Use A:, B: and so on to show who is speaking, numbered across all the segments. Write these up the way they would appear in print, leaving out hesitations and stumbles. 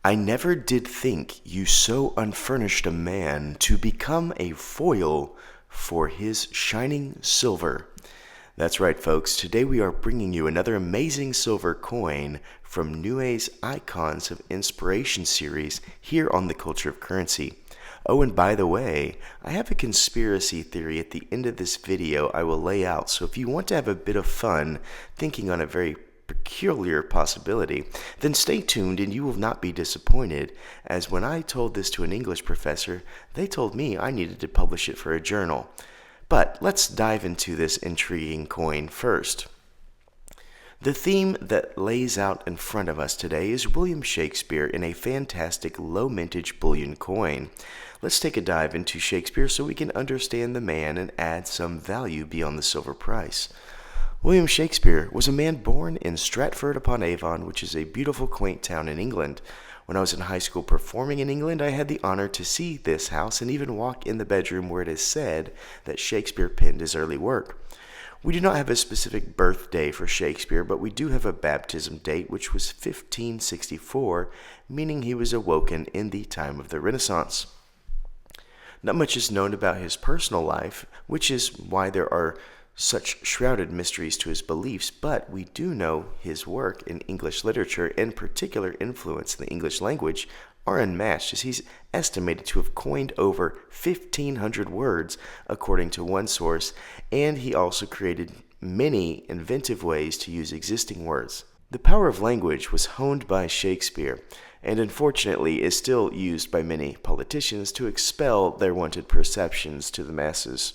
A: I never did think you so unfurnished a man to become a foil for his shining silver. That's right, folks. Today we are bringing you another amazing silver coin from Niue's Icons of Inspiration series here on the Culture of Currency. Oh, and by the way, I have a conspiracy theory at the end of this video I will lay out, so if you want to have a bit of fun thinking on a very peculiar possibility, then stay tuned and you will not be disappointed, as when I told this to an English professor, they told me I needed to publish it for a journal. But let's dive into this intriguing coin first. The theme that lays out in front of us today is William Shakespeare in a fantastic low mintage bullion coin. Let's take a dive into Shakespeare so we can understand the man and add some value beyond the silver price. William Shakespeare was a man born in Stratford-upon-Avon, which is a beautiful, quaint town in England. When I was in high school performing in England, I had the honor to see this house and even walk in the bedroom where it is said that Shakespeare penned his early work. We do not have a specific birthday for Shakespeare, but we do have a baptism date, which was 1564, meaning he was awoken in the time of the Renaissance. Not much is known about his personal life, which is why there are such shrouded mysteries to his beliefs, but we do know his work in English literature and particular influence in the English language are unmatched, as he's estimated to have coined over 1,500 words according to one source, and he also created many inventive ways to use existing words. The power of language was honed by Shakespeare, and unfortunately is still used by many politicians to expel their wanted perceptions to the masses.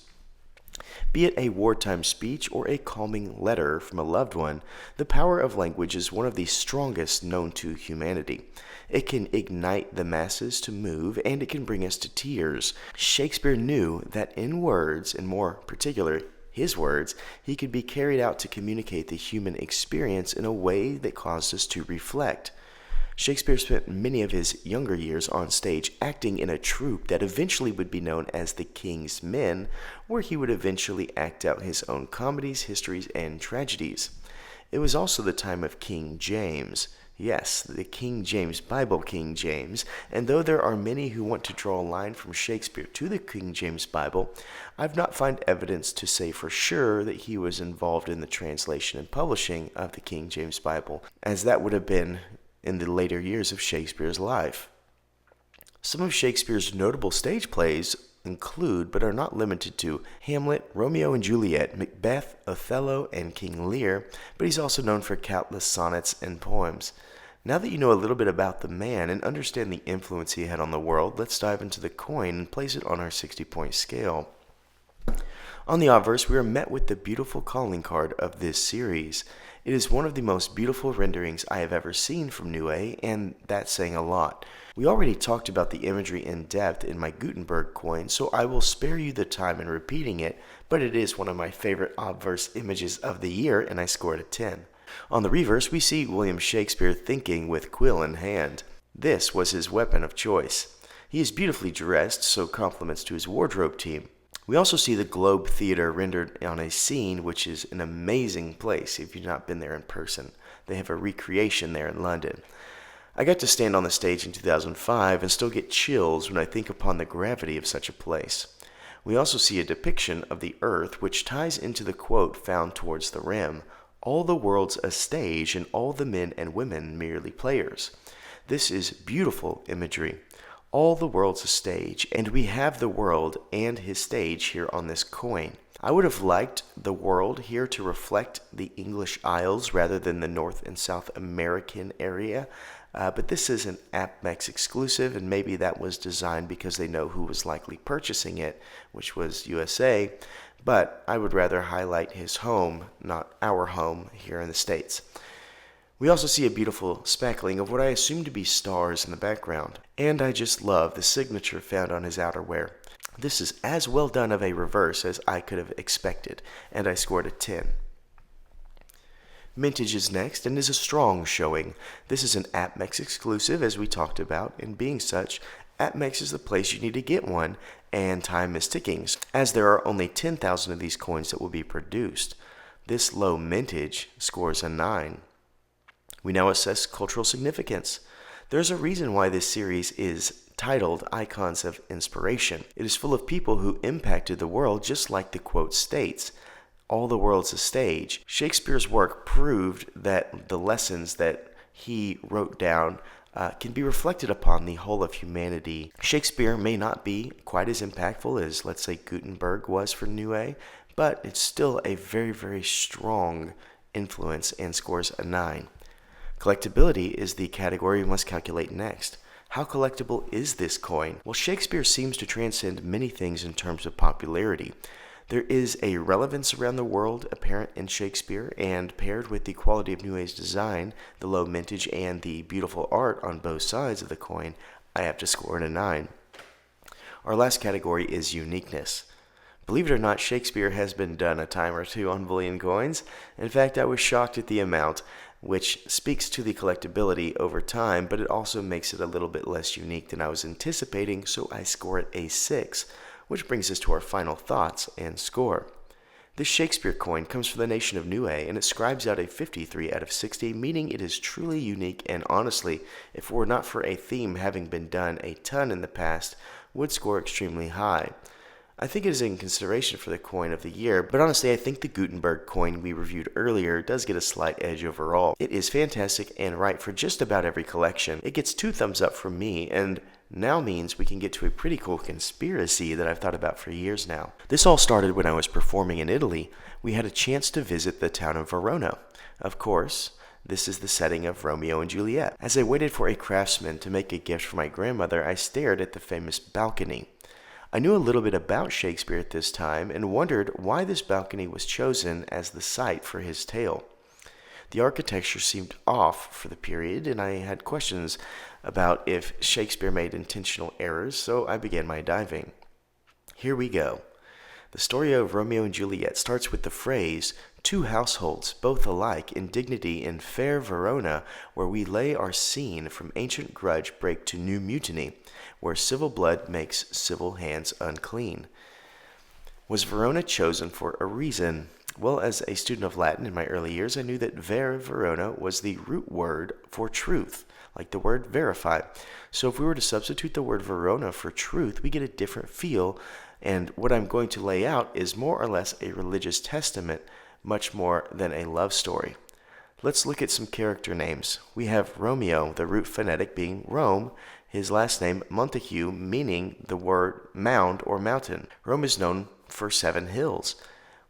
A: Be it a wartime speech or a calming letter from a loved one, the power of language is one of the strongest known to humanity. It can ignite the masses to move, and it can bring us to tears. Shakespeare knew that in words, and more particular, his words, he could be carried out to communicate the human experience in a way that caused us to reflect. Shakespeare spent many of his younger years on stage acting in a troupe that eventually would be known as the King's Men, where he would eventually act out his own comedies, histories, and tragedies. It was also the time of King James. Yes, the King James Bible, King James, and though there are many who want to draw a line from Shakespeare to the King James Bible, I've not found evidence to say for sure that he was involved in the translation and publishing of the King James Bible, as that would have been in the later years of Shakespeare's life. Some of Shakespeare's notable stage plays include, but are not limited to, Hamlet, Romeo and Juliet, Macbeth, Othello, and King Lear, but he's also known for countless sonnets and poems. Now that you know a little bit about the man and understand the influence he had on the world, let's dive into the coin and place it on our 60-point scale. On the obverse, we are met with the beautiful calling card of this series. It is one of the most beautiful renderings I have ever seen from Niue, and that's saying a lot. We already talked about the imagery in depth in my Gutenberg coin, so I will spare you the time in repeating it, but it is one of my favorite obverse images of the year, and I scored a 10. On the reverse, we see William Shakespeare thinking with quill in hand. This was his weapon of choice. He is beautifully dressed, so compliments to his wardrobe team. We also see the Globe Theatre rendered on a scene, which is an amazing place if you've not been there in person. They have a recreation there in London. I got to stand on the stage in 2005 and still get chills when I think upon the gravity of such a place. We also see a depiction of the earth, which ties into the quote found towards the rim, "All the world's a stage and all the men and women merely players." This is beautiful imagery. All the world's a stage, and we have the world and his stage here on this coin. I would have liked the world here to reflect the English Isles rather than the North and South American area, but this is an APMEX exclusive, and maybe that was designed because they know who was likely purchasing it, which was USA, but I would rather highlight his home, not our home, here in the States. We also see a beautiful speckling of what I assume to be stars in the background, and I just love the signature found on his outerwear. This is as well done of a reverse as I could have expected, and I scored a 10. Mintage is next and is a strong showing. This is an APMEX exclusive, as we talked about, and being such, APMEX is the place you need to get one, and time is ticking, as there are only 10,000 of these coins that will be produced. This low mintage scores a 9. We now assess cultural significance. There's a reason why this series is titled Icons of Inspiration. It is full of people who impacted the world just like the quote states. All the world's a stage. Shakespeare's work proved that the lessons that he wrote down can be reflected upon the whole of humanity. Shakespeare may not be quite as impactful as, let's say, Gutenberg was for Niue, but it's still a very, very strong influence and scores a 9. Collectability is the category we must calculate next. How collectible is this coin? Well, Shakespeare seems to transcend many things in terms of popularity. There is a relevance around the world apparent in Shakespeare, and paired with the quality of Niue's design, the low mintage, and the beautiful art on both sides of the coin, I have to score it a 9. Our last category is uniqueness. Believe it or not, Shakespeare has been done a time or two on bullion coins. In fact, I was shocked at the amount, which speaks to the collectability over time, but it also makes it a little bit less unique than I was anticipating, so I score it a 6. Which brings us to our final thoughts and score. This Shakespeare coin comes from the nation of Niue, and it scribes out a 53 out of 60, meaning it is truly unique, and honestly, if it were not for a theme having been done a ton in the past, would score extremely high. I think it is in consideration for the coin of the year, but honestly I think the Gutenberg coin we reviewed earlier does get a slight edge overall. It is fantastic and right for just about every collection. It gets 2 thumbs up from me, and now means we can get to a pretty cool conspiracy that I've thought about for years now. This all started when I was performing in Italy. We had a chance to visit the town of Verona. Of course, this is the setting of Romeo and Juliet. As I waited for a craftsman to make a gift for my grandmother, I stared at the famous balcony. I knew a little bit about Shakespeare at this time and wondered why this balcony was chosen as the site for his tale. The architecture seemed off for the period, and I had questions about if Shakespeare made intentional errors, so I began my diving. Here we go. The story of Romeo and Juliet starts with the phrase, 2 households, both alike in dignity in fair Verona, where we lay our scene from ancient grudge break to new mutiny, where civil blood makes civil hands unclean. Was Verona chosen for a reason? Well, as a student of Latin in my early years, I knew that Verona was the root word for truth, like the word verify. So if we were to substitute the word Verona for truth, we get a different feel, and what I'm going to lay out is more or less a religious testament, much more than a love story. Let's look at some character names. We have Romeo, the root phonetic being Rome, his last name Montague, meaning the word mound or mountain. Rome is known for 7 hills.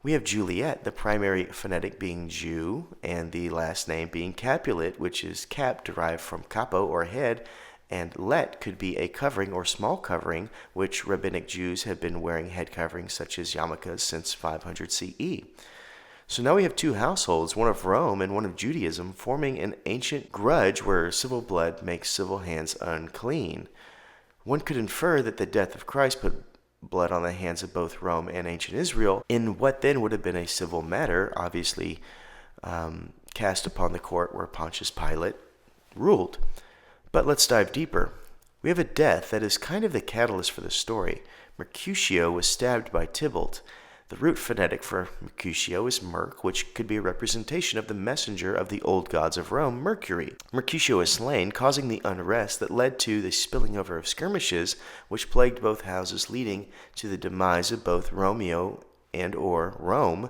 A: We have Juliet, the primary phonetic being Jew, and the last name being Capulet, which is cap derived from capo or head, and let could be a covering or small covering, which rabbinic Jews have been wearing head coverings such as yarmulkes since 500 CE. So now we have 2 households, one of Rome and one of Judaism, forming an ancient grudge where civil blood makes civil hands unclean. One could infer that the death of Christ put blood on the hands of both Rome and ancient Israel in what then would have been a civil matter, obviously cast upon the court where Pontius Pilate ruled. But let's dive deeper. We have a death that is kind of the catalyst for the story. Mercutio was stabbed by Tybalt. The root phonetic for Mercutio is Merc, which could be a representation of the messenger of the old gods of Rome, Mercury. Mercutio is slain, causing the unrest that led to the spilling over of skirmishes, which plagued both houses, leading to the demise of both Romeo and or Rome,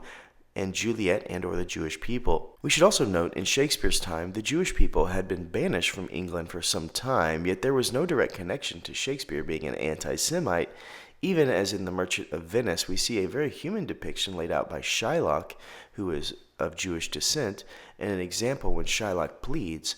A: and Juliet and or the Jewish people. We should also note, in Shakespeare's time, the Jewish people had been banished from England for some time, yet there was no direct connection to Shakespeare being an anti-Semite. Even as in The Merchant of Venice, we see a very human depiction laid out by Shylock, who is of Jewish descent, and an example when Shylock pleads,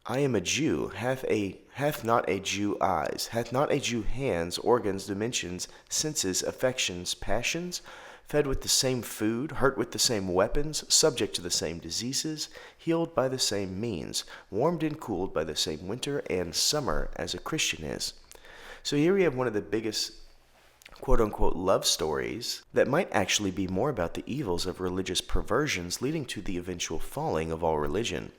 A: I am a Jew, hath not a Jew eyes, hath not a Jew hands, organs, dimensions, senses, affections, passions, fed with the same food, hurt with the same weapons, subject to the same diseases, healed by the same means, warmed and cooled by the same winter and summer as a Christian is. So here we have one of the biggest quote-unquote love stories that might actually be more about the evils of religious perversions leading to the eventual falling of all religion.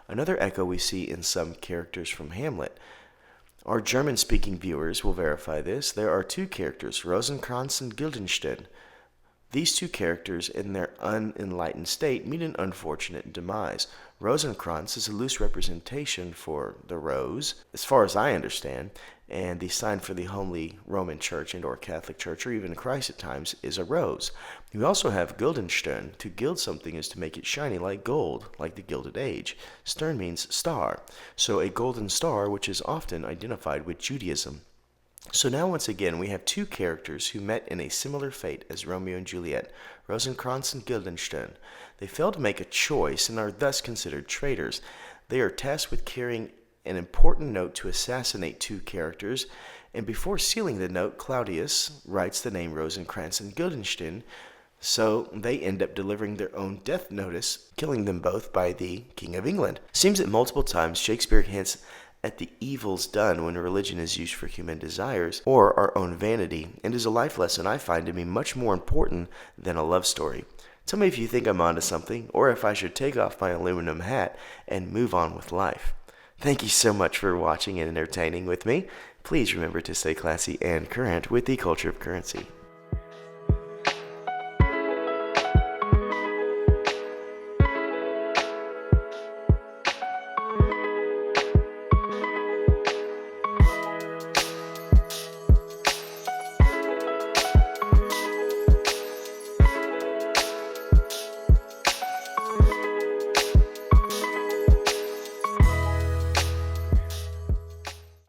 A: Another echo we see in some characters from Hamlet. Our German-speaking viewers will verify this. There are 2 characters, Rosencrantz and Guildenstern. These two characters, in their unenlightened state, meet an unfortunate demise. Rosencrantz is a loose representation for the rose, as far as I understand, and the sign for the Holy Roman Church and or Catholic Church, or even Christ at times, is a rose. We also have Guildenstern. To gild something is to make it shiny like gold, like the Gilded Age. Stern means star, so a golden star, which is often identified with Judaism. So now once again we have two characters who met in a similar fate as Romeo and Juliet, Rosencrantz and Guildenstern. They failed to make a choice and are thus considered traitors. They are tasked with carrying an important note to assassinate two characters, and before sealing the note, Claudius writes the name Rosencrantz and Guildenstern, so they end up delivering their own death notice, killing them both by the King of England. Seems that multiple times Shakespeare hints at the evils done when religion is used for human desires or our own vanity, and is a life lesson I find to be much more important than a love story. Tell me if you think I'm onto something, or if I should take off my aluminum hat and move on with life. Thank you so much for watching and entertaining with me. Please remember to stay classy and current with the culture of currency.